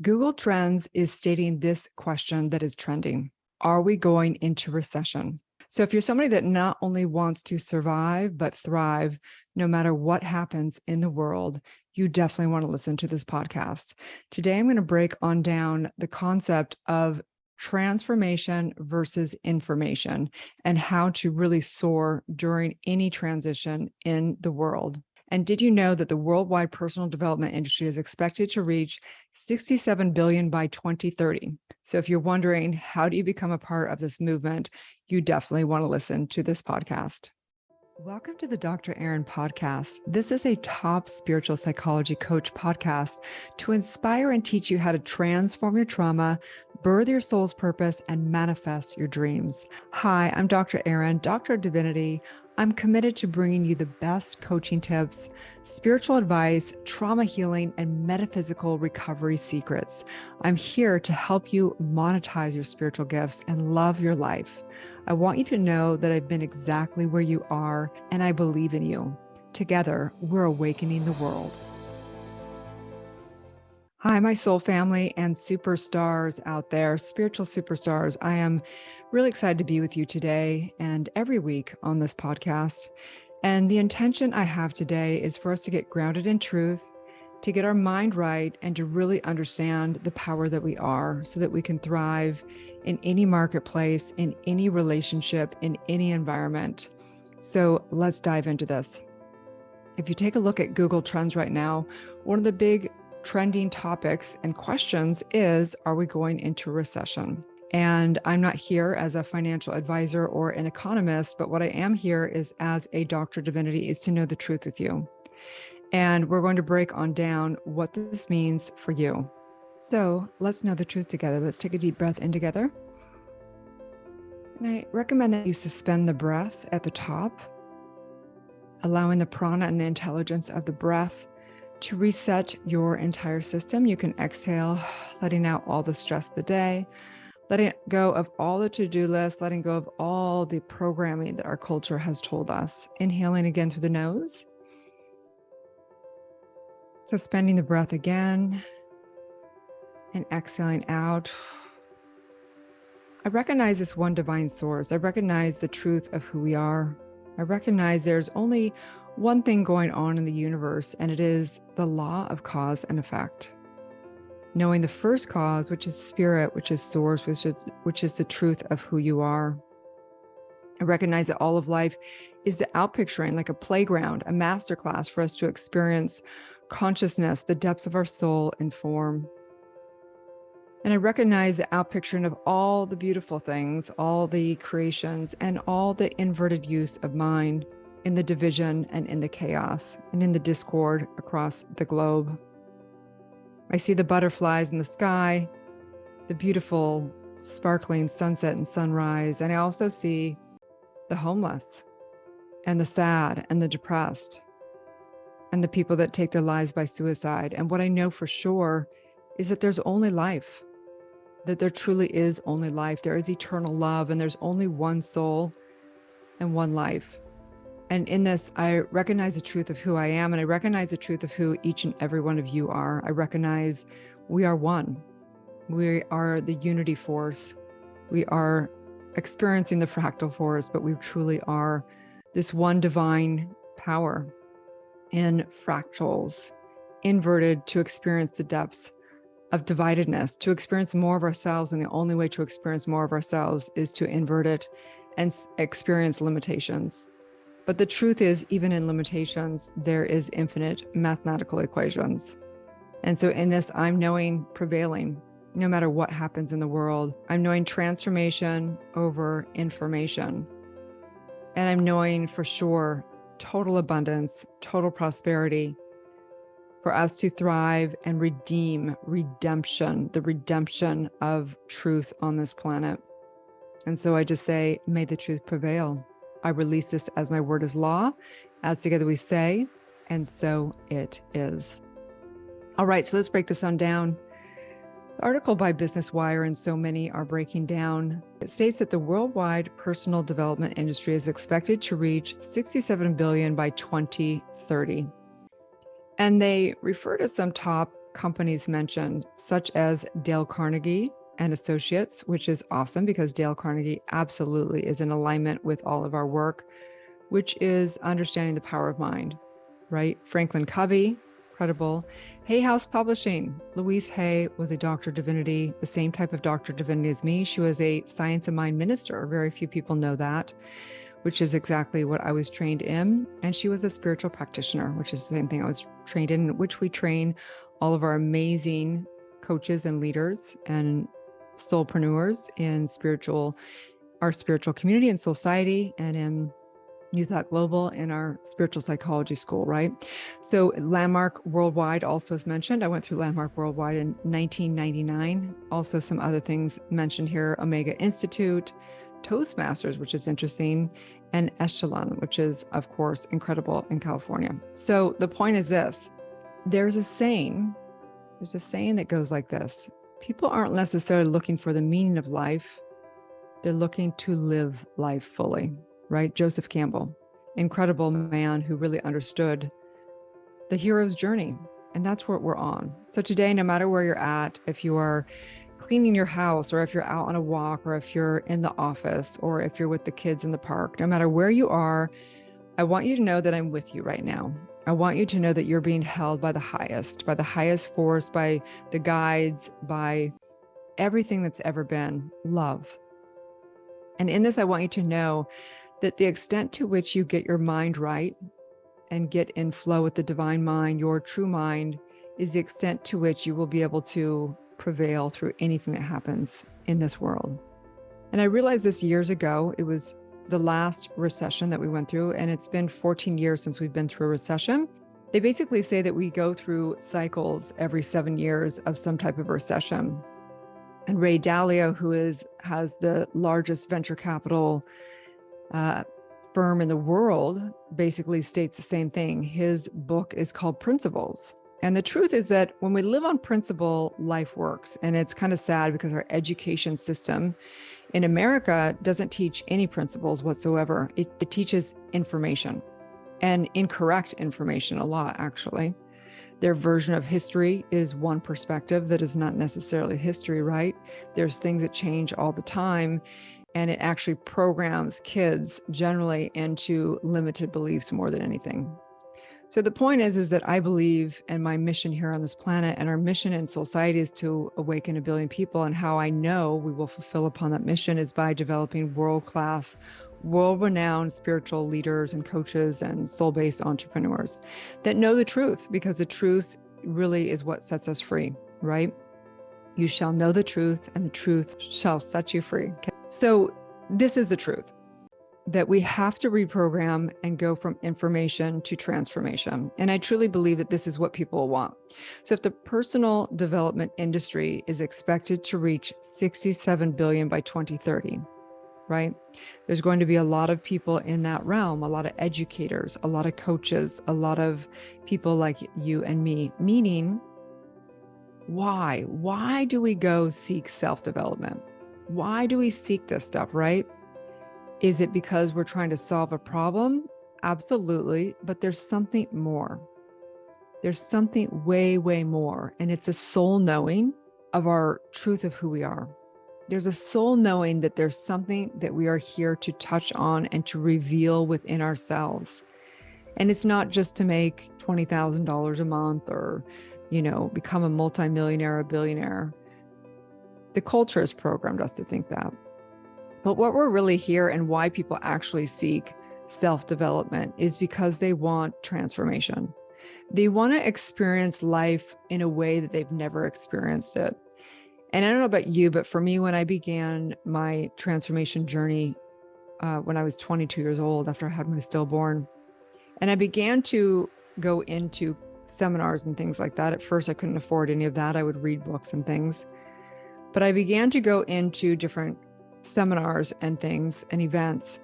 Google Trends is stating this question that is trending. Are we going into recession? So if you're somebody that not only wants to survive, but thrive, no matter what happens in the world, you definitely want to listen to this podcast. Today, I'm going to break on down the concept of transformation versus information and how to really soar during any transition in the world. And did you know that the worldwide personal development industry is expected to reach 67 billion by 2030? So if you're wondering, how do you become a part of this movement, you definitely want to listen to this podcast. Welcome to the Dr. Erin podcast. This is a top spiritual psychology coach podcast to inspire and teach you how to transform your trauma, birth your soul's purpose, and manifest your dreams. Hi, I'm Dr. Erin, Doctor of Divinity. I'm committed to bringing you the best coaching tips, spiritual advice, trauma healing, and metaphysical recovery secrets. I'm here to help you monetize your spiritual gifts and love your life. I want you to know that I've been exactly where you are, and I believe in you. Together, we're awakening the world. Hi, my soul family and superstars out there, spiritual superstars. I am really excited to be with you today and every week on this podcast. And the intention I have today is for us to get grounded in truth, to get our mind right, and to really understand the power that we are so that we can thrive in any marketplace, in any relationship, in any environment. So let's dive into this. If you take a look at Google Trends right now, one of the big trending topics and questions is, are we going into recession? And I'm not here as a financial advisor or an economist, but what I am here is as a Doctor of Divinity is to know the truth with you. And we're going to break on down what this means for you. So let's know the truth together. Let's take a deep breath in together. And I recommend that you suspend the breath at the top, allowing the prana and the intelligence of the breath to reset your entire system. You can exhale, letting out all the stress of the day, letting go of all the to-do lists, letting go of all the programming that our culture has told us. Inhaling again through the nose. Suspending the breath again and exhaling out. I recognize this one divine source. I recognize the truth of who we are. I recognize there's only one thing going on in the universe, and it is the law of cause and effect. Knowing the first cause, which is spirit, which is source, which is the truth of who you are. I recognize that all of life is the outpicturing, like a playground, a masterclass for us to experience consciousness, the depths of our soul in form. And I recognize the outpicturing of all the beautiful things, all the creations, and all the inverted use of mind in the division and in the chaos and in the discord across the globe. I see the butterflies in the sky, the beautiful sparkling sunset and sunrise, and I also see the homeless and the sad and the depressed and the people that take their lives by suicide. And what I know for sure is that there's only life, that there truly is only life. There is eternal love, and there's only one soul and one life. And in this, I recognize the truth of who I am, and I recognize the truth of who each and every one of you are. I recognize we are one. We are the unity force. We are experiencing the fractal force, but we truly are this one divine power in fractals, inverted to experience the depths of dividedness, to experience more of ourselves. And the only way to experience more of ourselves is to invert it and experience limitations. But the truth is, even in limitations, there is infinite mathematical equations. And so in this, I'm knowing prevailing, no matter what happens in the world. I'm knowing transformation over information. And I'm knowing for sure total abundance, total prosperity for us to thrive and redemption, the redemption of truth on this planet. And so I just say, may the truth prevail. I release this as my word is law, as together we say, and so it is. All right, so let's break this on down. The article by Business Wire and so many are breaking down. It states that the worldwide personal development industry is expected to reach 67 billion by 2030. And they refer to some top companies mentioned, such as Dale Carnegie and Associates, which is awesome because Dale Carnegie absolutely is in alignment with all of our work, which is understanding the power of mind, right? Franklin Covey, incredible. Hay House Publishing. Louise Hay was a Dr. Divinity, the same type of Dr. Divinity as me. She was a science of mind minister. Very few people know that, which is exactly what I was trained in. And she was a spiritual practitioner, which is the same thing I was trained in, which we train all of our amazing coaches and leaders and soulpreneurs in our spiritual community and society, and in New Thought Global in our spiritual psychology school, right? So Landmark Worldwide also is mentioned. I went through Landmark Worldwide in 1999. Also some other things mentioned here, Omega Institute, Toastmasters, which is interesting, and Echelon, which is, of course, incredible in California. So the point is this, there's a saying that goes like this: people aren't necessarily looking for the meaning of life. They're looking to live life fully, right? Joseph Campbell, incredible man who really understood the hero's journey. And that's what we're on. So today, no matter where you're at, if you are cleaning your house, or if you're out on a walk, or if you're in the office, or if you're with the kids in the park, no matter where you are, I want you to know that I'm with you right now. I want you to know that you're being held by the highest force, by the guides, by everything that's ever been, love. And in this, I want you to know that the extent to which you get your mind right and get in flow with the divine mind, your true mind, is the extent to which you will be able to prevail through anything that happens in this world. And I realized this years ago. It was the last recession that we went through, and it's been 14 years since we've been through a recession. They basically say that we go through cycles every 7 years of some type of recession. And Ray Dalio, who has the largest venture capital firm in the world, basically states the same thing. His book is called Principles. And the truth is that when we live on principle, life works. And it's kind of sad because our education system in America doesn't teach any principles whatsoever. It teaches information, and incorrect information a lot, actually. Their version of history is one perspective that is not necessarily history, right? There's things that change all the time, and it actually programs kids generally into limited beliefs more than anything. So the point is that I believe, and my mission here on this planet and our mission in society is to awaken 1 billion people. And how I know we will fulfill upon that mission is by developing world-class, world-renowned spiritual leaders and coaches and soul-based entrepreneurs that know the truth, because the truth really is what sets us free, right? You shall know the truth, and the truth shall set you free. Okay? So this is the truth, that we have to reprogram and go from information to transformation. And I truly believe that this is what people want. So if the personal development industry is expected to reach 67 billion by 2030, right? There's going to be a lot of people in that realm, a lot of educators, a lot of coaches, a lot of people like you and me, meaning why? Why do we go seek self-development? Why do we seek this stuff, right? Is it because we're trying to solve a problem? Absolutely. But there's something more. There's something way, way more. And it's a soul knowing of our truth of who we are. There's a soul knowing that there's something that we are here to touch on and to reveal within ourselves. And it's not just to make $20,000 a month or, become a multimillionaire or billionaire. The culture has programmed us to think that. But what we're really here, and why people actually seek self-development, is because they want transformation. They want to experience life in a way that they've never experienced it. And I don't know about you, but for me, when I began my transformation journey, when I was 22 years old, after I had my stillborn, and I began to go into seminars and things like that. At first, I couldn't afford any of that. I would read books and things. But I began to go into different seminars and things and events.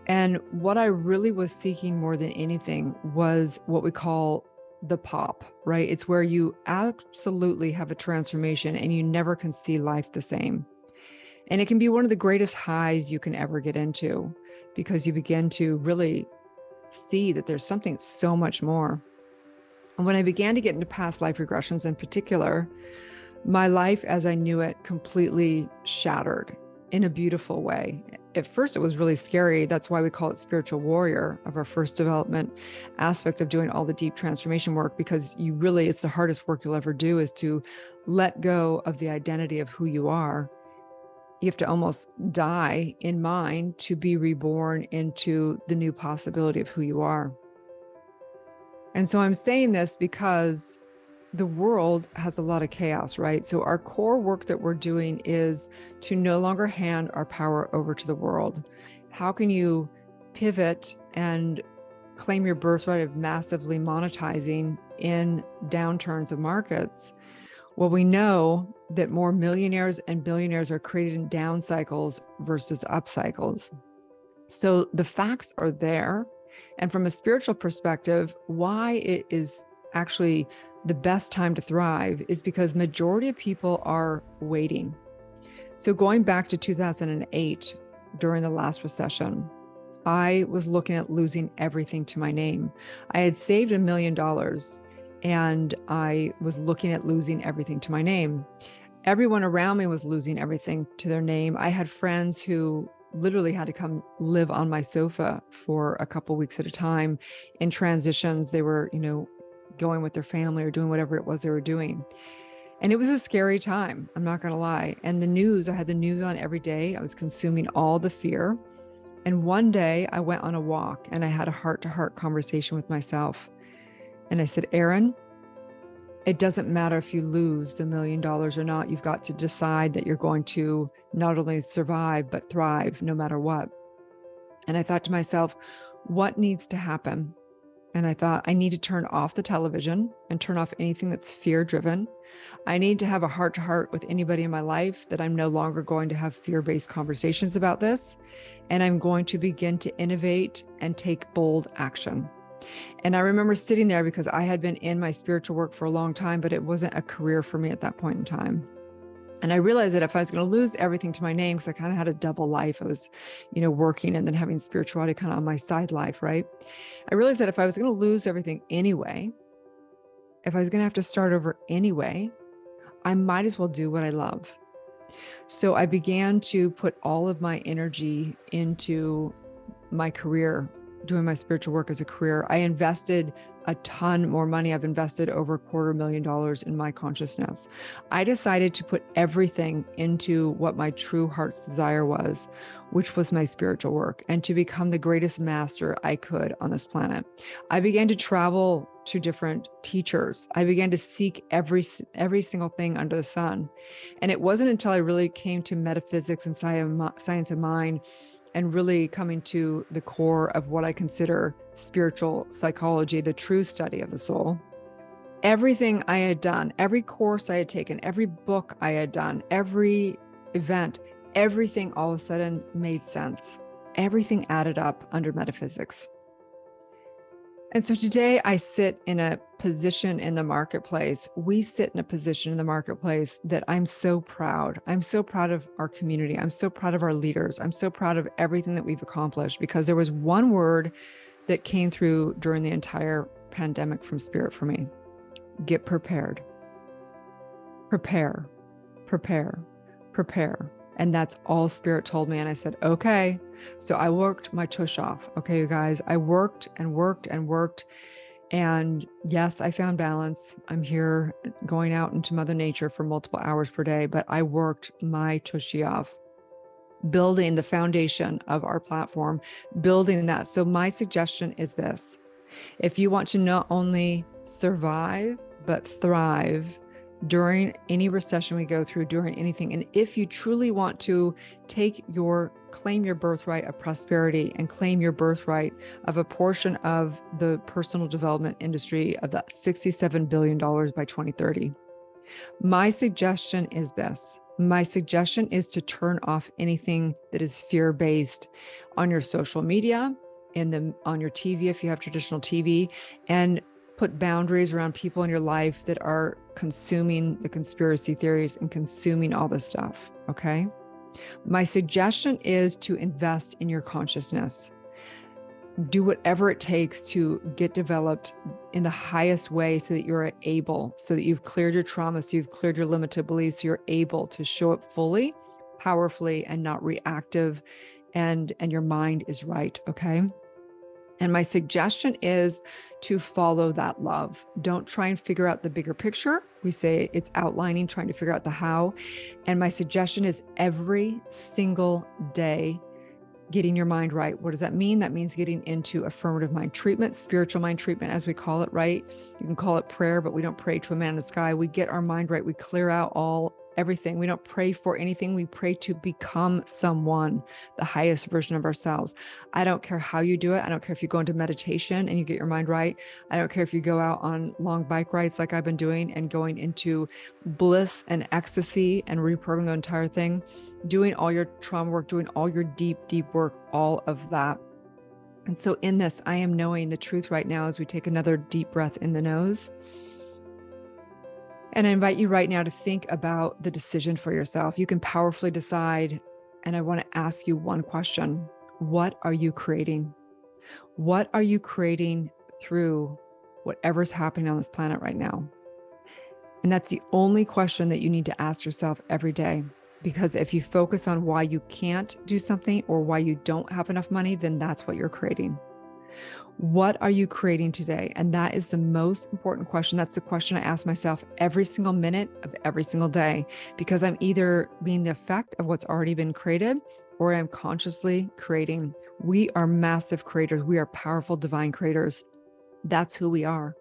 And what I really was seeking more than anything was what we call the pop, right? It's where you absolutely have a transformation and you never can see life the same. And it can be one of the greatest highs you can ever get into, because you begin to really see that there's something so much more. And when I began to get into past life regressions in particular, my life as I knew it completely shattered in a beautiful way. At first, it was really scary. That's why we call it spiritual warrior, of our first development aspect of doing all the deep transformation work, because it's the hardest work you'll ever do, is to let go of the identity of who you are. You have to almost die in mind to be reborn into the new possibility of who you are. And so I'm saying this because the world has a lot of chaos, right? So our core work that we're doing is to no longer hand our power over to the world. How can you pivot and claim your birthright of massively monetizing in downturns of markets? Well, we know that more millionaires and billionaires are created in down cycles versus up cycles. So the facts are there. And from a spiritual perspective, why it is actually the best time to thrive is because majority of people are waiting. So going back to 2008, during the last recession, I was looking at losing everything to my name. I had saved $1 million and I was looking at losing everything to my name. Everyone around me was losing everything to their name. I had friends who literally had to come live on my sofa for a couple weeks at a time in transitions. They were, going with their family or doing whatever it was they were doing. And it was a scary time, I'm not going to lie. And I had the news on every day. I was consuming all the fear. And one day I went on a walk and I had a heart-to-heart conversation with myself. And I said, Erin, it doesn't matter if you lose the $1 million or not. You've got to decide that you're going to not only survive, but thrive no matter what. And I thought to myself, what needs to happen? And I thought, I need to turn off the television and turn off anything that's fear-driven. I need to have a heart-to-heart with anybody in my life that I'm no longer going to have fear-based conversations about this. And I'm going to begin to innovate and take bold action. And I remember sitting there because I had been in my spiritual work for a long time, but it wasn't a career for me at that point in time. And I realized that if I was going to lose everything to my name, because I kind of had a double life, I was, working and then having spirituality kind of on my side life, right? I realized that if I was going to lose everything anyway, if I was going to have to start over anyway, I might as well do what I love. So I began to put all of my energy into my career, doing my spiritual work as a career. I invested a ton more money. I've invested over $250,000 in my consciousness. I decided to put everything into what my true heart's desire was, which was my spiritual work, and to become the greatest master I could on this planet. I began to travel to different teachers. I began to seek every single thing under the sun. And it wasn't until I really came to metaphysics and science of mind and really coming to the core of what I consider spiritual psychology, the true study of the soul. Everything I had done, every course I had taken, every book I had done, every event, everything all of a sudden made sense. Everything added up under metaphysics. And so today I sit in a position in the marketplace. We sit in a position in the marketplace that I'm so proud. I'm so proud of our community. I'm so proud of our leaders. I'm so proud of everything that we've accomplished, because there was one word that came through during the entire pandemic from Spirit for me. Get prepared. Prepare, prepare, prepare. And that's all Spirit told me. And I said, okay. So I worked my tush off. Okay, you guys, I worked and worked and worked. And yes, I found balance. I'm here going out into Mother Nature for multiple hours per day, but I worked my tushy off, building the foundation of our platform, building that. So my suggestion is this: if you want to not only survive, but thrive during any recession we go through, during anything, and if you truly want to claim your birthright of prosperity and claim your birthright of a portion of the personal development industry of that $67 billion by 2030, my suggestion is this. My suggestion is to turn off anything that is fear-based on your social media, on your TV, if you have traditional TV, and put boundaries around people in your life that are consuming the conspiracy theories and consuming all this stuff, okay? My suggestion is to invest in your consciousness. do whatever it takes to get developed in the highest way so that you're able, so that you've cleared your trauma, so you've cleared your limited beliefs, so you're able to show up fully, powerfully, and not reactive, and your mind is right, okay? And my suggestion is to follow that love. Don't try and figure out the bigger picture. We say it's outlining, trying to figure out the how. And my suggestion is every single day, getting your mind right. What does that mean? That means getting into affirmative mind treatment, spiritual mind treatment, as we call it, right? You can call it prayer, but we don't pray to a man in the sky. We get our mind right. We clear out everything. We don't pray for anything. We pray to become someone, the highest version of ourselves. I don't care how you do it. I don't care if you go into meditation and you get your mind right. I don't care if you go out on long bike rides like I've been doing and going into bliss and ecstasy and reprogramming the entire thing, doing all your trauma work, doing all your deep, deep work, all of that. And so in this, I am knowing the truth right now as we take another deep breath in the nose. And I invite you right now to think about the decision for yourself. You can powerfully decide. And I want to ask you one question. What are you creating? What are you creating through whatever's happening on this planet right now? And that's the only question that you need to ask yourself every day. Because if you focus on why you can't do something or why you don't have enough money, then that's what you're creating. What are you creating today? And that is the most important question. That's the question I ask myself every single minute of every single day, because I'm either being the effect of what's already been created or I'm consciously creating. We are massive creators. We are powerful, divine creators. That's who we are.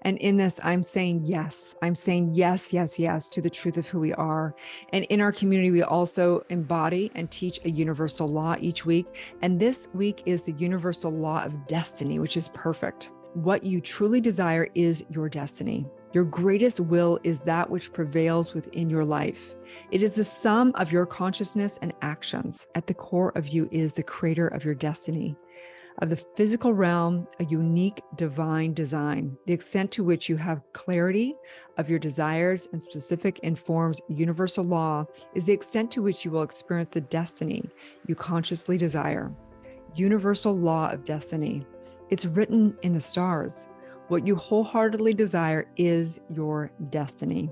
And in this, I'm saying yes. I'm saying yes, yes, yes to the truth of who we are. And in our community, we also embody and teach a universal law each week. And this week is the universal law of destiny, which is perfect. What you truly desire is your destiny. Your greatest will is that which prevails within your life. It is the sum of your consciousness and actions. At the core of you is the creator of your destiny. Of the physical realm, a unique divine design. The extent to which you have clarity of your desires and specific informs universal law is the extent to which you will experience the destiny you consciously desire. Universal law of destiny. It's written in the stars. What you wholeheartedly desire is your destiny.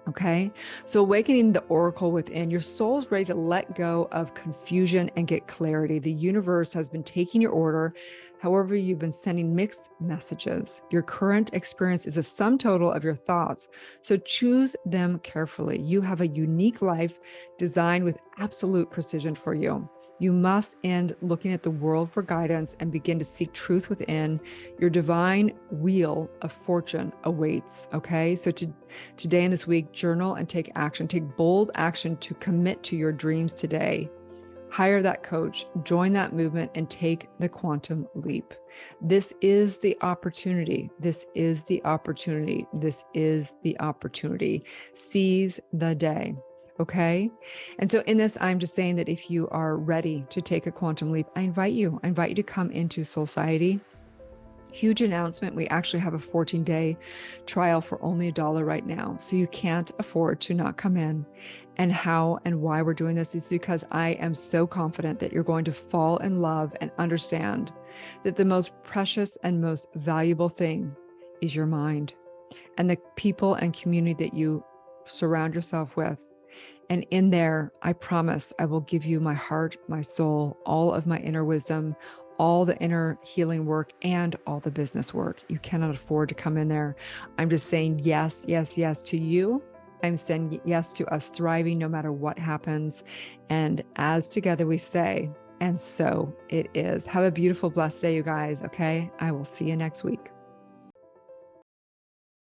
Okay, so awakening the oracle within, your soul's ready to let go of confusion and get clarity. The universe has been taking your order. However, you've been sending mixed messages. Your current experience is a sum total of your thoughts. So choose them carefully. You have a unique life designed with absolute precision for you. You must end looking at the world for guidance and begin to seek truth within. Your divine wheel of fortune awaits, okay? So today and this week, journal and take action. Take bold action to commit to your dreams today. Hire that coach, join that movement, and take the quantum leap. This is the opportunity. This is the opportunity. This is the opportunity. Seize the day. Okay. And so in this, I'm just saying that if you are ready to take a quantum leap, I invite you to come into Soulciety. Huge announcement. We actually have a 14-day trial for only $1 right now. So you can't afford to not come in. And how and why we're doing this is because I am so confident that you're going to fall in love and understand that the most precious and most valuable thing is your mind and the people and community that you surround yourself with. And in there, I promise I will give you my heart, my soul, all of my inner wisdom, all the inner healing work, and all the business work. You cannot afford to come in there. I'm just saying yes, yes, yes to you. I'm saying yes to us thriving no matter what happens. And as together we say, and so it is. Have a beautiful, blessed day, you guys. Okay. I will see you next week.